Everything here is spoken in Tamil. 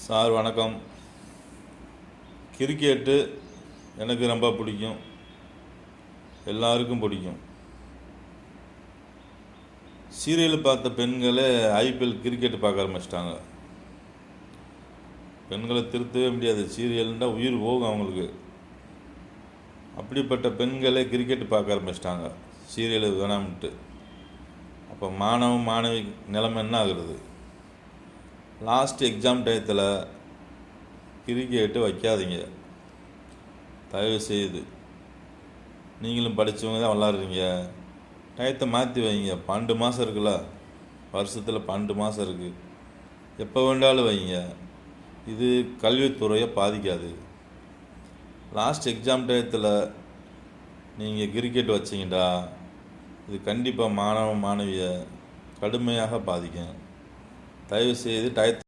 சார் வணக்கம். கிரிக்கெட்டு எனக்கு ரொம்ப பிடிக்கும், எல்லாருக்கும் பிடிக்கும். சீரியல் பார்த்த பெண்களே ஐபிஎல் கிரிக்கெட் பார்க்க ஆரம்பிச்சிட்டாங்க. பெண்களை திருத்தவே முடியாது, சீரியல்னா உயிர் போகும் அவங்களுக்கு. அப்படிப்பட்ட பெண்களே கிரிக்கெட் பார்க்க ஆரம்பிச்சிட்டாங்க சீரியல் வேணாம்ட்டு. அப்போ மாணவி நிலைமை என்ன ஆகுறது? லாஸ்ட் எக்ஸாம் டயத்தில் கிரிக்கெட்டு வைக்காதீங்க தயவு செய்து. நீங்களும் படித்தவங்க தான் விளாட்றீங்க, டயத்தை மாற்றி வைங்க. 12 மாதம் இருக்குல்ல, வருஷத்தில் 12 மாதம் இருக்குது, எப்போ வேண்டாலும் வைங்க. இது கல்வித்துறையை பாதிக்காது. லாஸ்ட் எக்ஸாம் டயத்தில் நீங்கள் கிரிக்கெட் வச்சிங்கடா, இது கண்டிப்பாக மாணவியை கடுமையாக பாதிக்கும். தயவு செய்து டயத்தை